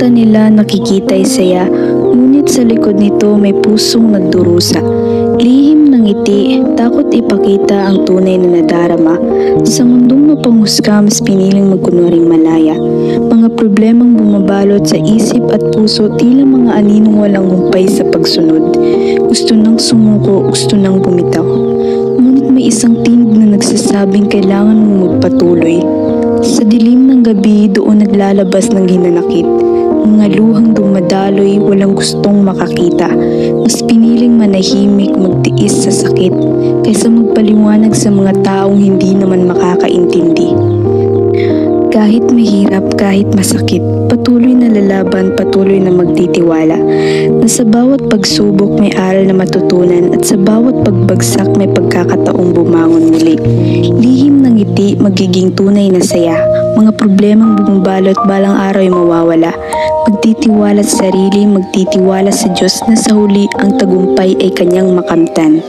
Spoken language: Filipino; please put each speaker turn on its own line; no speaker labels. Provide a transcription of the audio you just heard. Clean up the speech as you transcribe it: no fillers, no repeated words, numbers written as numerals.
mata nila nakikita'y saya, ngunit sa likod nito may pusong nagdurusa. Lihim ng ngiti, takot ipakita ang tunay na nadarama. Sa mundong mapanghusga, mas piniling magkunwaring malaya. Mga problemang bumabalot sa isip at puso, tila mga aninong walang humpay sa pagsunod. Gusto nang sumuko, gusto nang bumitaw. Ngunit may isang tinig na nagsasabing kailangan mong magpatuloy. Sa dilim ng gabi, doon naglalabas ng hinanakit. Mga luhang dumadaloy, walang gustong makakita. Mas piniling manahimik, magtiis sa sakit, kaysa magpaliwanag sa mga taong hindi naman makakaintindi. Kahit mahirap, kahit masakit, patuloy na lalaban, patuloy na magtitiwala. Na sa bawat pagsubok may aral na matutunan, at sa bawat pagbagsak may pagkakataong bumangon muli. Lihim ng ngiti, magiging tunay na saya. Mga problemang bumabalot, balang araw ay mawawala. Magtitiwala sa sarili, magtitiwala sa Diyos na sa huli ang tagumpay ay kanyang makamtan.